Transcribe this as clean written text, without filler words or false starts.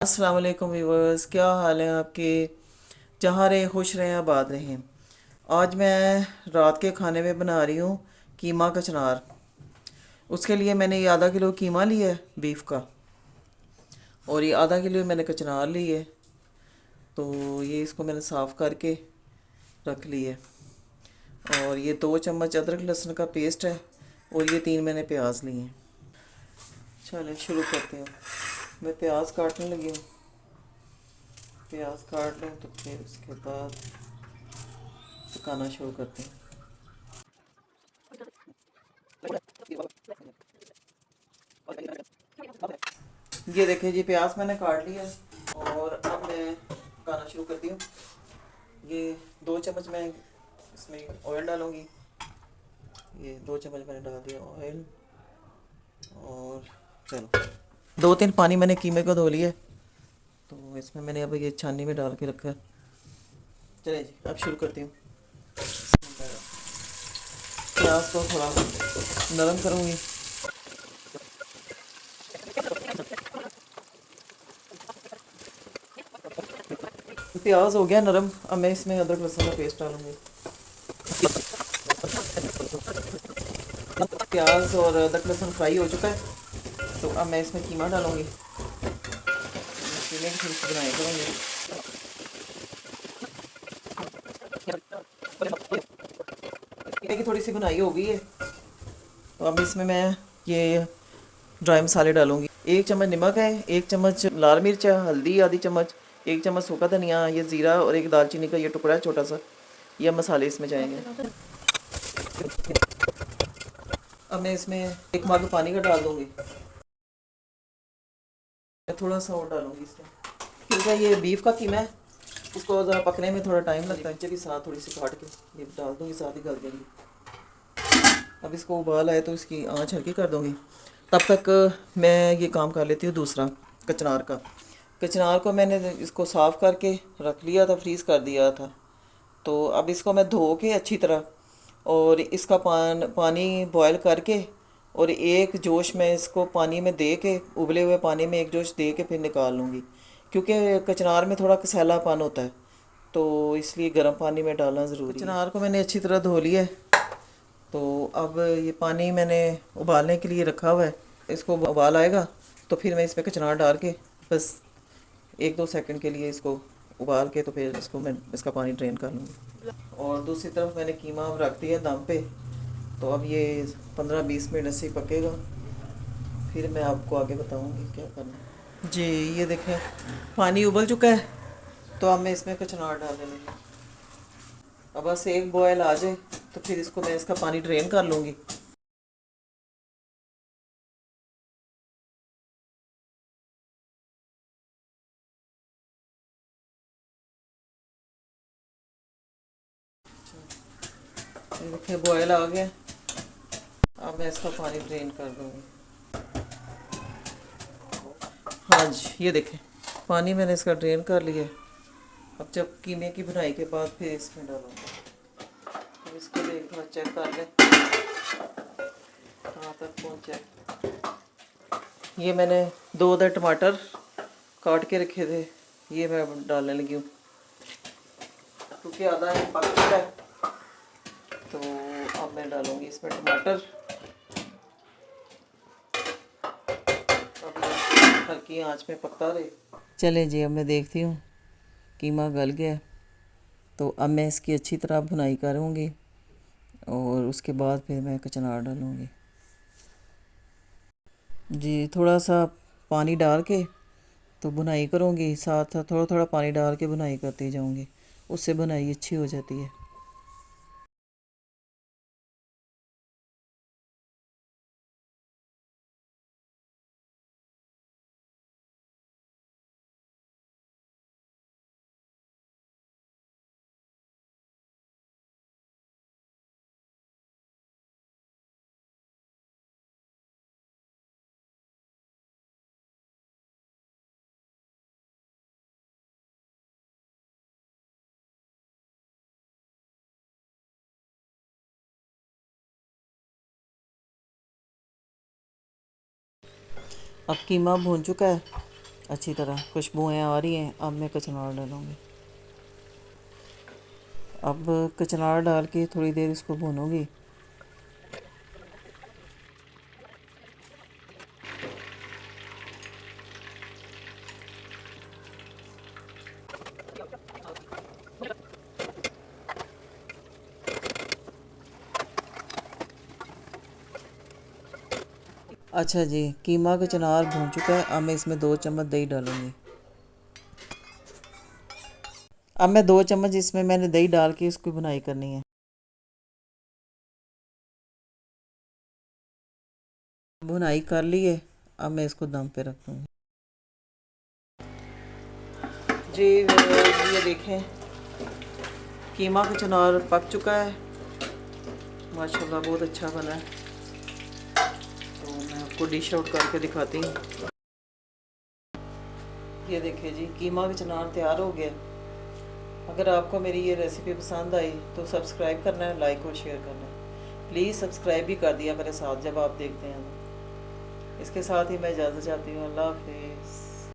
अस्सलाम वालेकुम व्यूवर्स, क्या हाल है आपके। जहाँ रहे खुश रहें, आबाद रहें। आज मैं रात के खाने में बना रही हूँ कीमा कचनार। उसके लिए मैंने ये आधा किलो कीमा लिया है बीफ का, और ये आधा किलो मैंने कचनार ली है। तो ये इसको मैंने साफ़ करके रख ली है। और ये 2 चम्मच अदरक लहसुन का पेस्ट है, और ये 3 मैंने प्याज लिए हैं। चलें शुरू करते हैं। मैं प्याज काटने लगी हूँ। प्याज काट लूँ तो फिर उसके बाद पकाना शुरू करते हैं। ये देखिए जी, प्याज मैंने काट लिया और अब मैं पकाना शुरू करती हूँ। ये 2 चम्मच मैं इसमें ऑयल डालूँगी। ये 2 चम्मच मैंने डाल दिया ऑयल। और चलो, 2-3 पानी मैंने कीमे को धो लिया, तो इसमें मैंने अब ये छानी में डाल के रखा है। चलिए जी, अब शुरू करती हूँ। प्याज को थोड़ा नरम करूँगी। प्याज हो गया नरम, अब मैं इसमें अदरक लहसुन का पेस्ट डालूँगी। प्याज और अदरक लहसुन फ्राई हो चुका है, तो अब मैं इसमें कीमा डालूँगी। कीमे की थोड़ी सी बनाई करूँगी। कीमे की थोड़ी सी बनाई हो गई है, तो अब इसमें मैं ये ड्राई मसाले डालूँगी। 1 चम्मच नमक है, 1 चम्मच लाल मिर्च है, हल्दी आधी चम्मच, 1 चम्मच सूखा धनिया, ये ज़ीरा और एक दालचीनी का ये टुकड़ा है छोटा सा। ये मसाले इसमें जाएंगे। अब मैं इसमें 1 मग पानी का डाल दूँगी। मैं थोड़ा सा और डालूँगी इसमें, क्योंकि ये बीफ का कीमा है, उसको ज़रा पकने में थोड़ा टाइम लगता है। मिर्च भी साथ थोड़ी सी काट के ये डाल दूँगी, साथ ही गल देंगी। अब इसको उबाल आए तो इसकी आंच हल्की कर दूँगी। तब तक मैं ये काम कर लेती हूँ दूसरा, कचनार का। कचनार को मैंने इसको साफ़ करके रख लिया था, फ्रीज़ कर दिया था। तो अब इसको मैं धो के अच्छी तरह, और इसका पानी बॉयल करके, और एक जोश में इसको पानी में दे के, उबले हुए पानी में एक जोश दे के फिर निकाल लूँगी, क्योंकि कचनार में थोड़ा कसैलापन होता है, तो इसलिए गर्म पानी में डालना ज़रूरी है। कचनार को मैंने अच्छी तरह धो लिया है, तो अब ये पानी मैंने उबालने के लिए रखा हुआ है। इसको उबाल आएगा तो फिर मैं इसमें कचनार डाल के बस 1-2 सेकंड के लिए इसको उबाल के, तो फिर इसको मैं इसका पानी ड्रेन कर लूँगी। और दूसरी तरफ मैंने कीमा अब रख दिया दम पे, तो अब ये 15-20 मिनट ऐसे ही पकेगा। फिर मैं आपको आगे बताऊँगी क्या करना है। जी, ये देखें पानी उबल चुका है, तो अब मैं इसमें कचनार डाल देंगे। अब बस एक बॉयल आ जाए तो फिर इसको मैं इसका पानी ड्रेन कर लूँगी। ये देखिए बॉयल आ गया, अब मैं इसका पानी ड्रेन कर दूँगी। हाँ जी, ये देखें पानी मैंने इसका ड्रेन कर लिया है। अब जब कीमे की बुनाई के बाद फिर इसमें डालूँगी। अब इसको देख थोड़ा चेक कर लें कहाँ तक पहुँचा है। ये मैंने 2 टमाटर काट के रखे थे, ये मैं अब डालने लगी हूँ, क्योंकि आधा ये पक चुका है। तो अब मैं डालूँगी इसमें टमाटर। अब ये हल्की आंच में पकता रहे। चले जी, अब मैं देखती हूँ कीमा गल गया, तो अब मैं इसकी अच्छी तरह भुनाई करूँगी, और उसके बाद फिर मैं कचनार डालूँगी। जी, थोड़ा सा पानी डाल के तो बुनाई करूँगी, साथ साथ थोड़ा थोड़ा पानी डाल के बुनाई करती जाऊँगी, उससे बुनाई अच्छी हो जाती है। अब कीमा भून चुका है, अच्छी तरह खुशबुएँ आ रही हैं। अब मैं कचनार डालूँगी। अब कचनार डाल के थोड़ी देर इसको भूनूंगी। अच्छा जी, कीमा कचनार भून चुका है। अब मैं इसमें 2 चम्मच दही डालूंगी। अब मैं 2 चम्मच इसमें मैंने दही डाल के इसकी बुनाई करनी है। बुनाई कर ली है। अब मैं इसको दम पे रख दूँगी। जी ये देखें, कीमा कचनार पक चुका है माशाल्लाह, बहुत अच्छा बना है। तो मैं आपको डिश आउट करके दिखाती हूँ। ये देखिए जी, कीमा कचनार तैयार हो गया। अगर आपको मेरी ये रेसिपी पसंद आई तो सब्सक्राइब करना है, लाइक और शेयर करना है। प्लीज़ सब्सक्राइब भी कर दिया मेरे साथ जब आप देखते हैं। इसके साथ ही मैं इजाज़त चाहती हूँ। अल्लाह हाफिज़।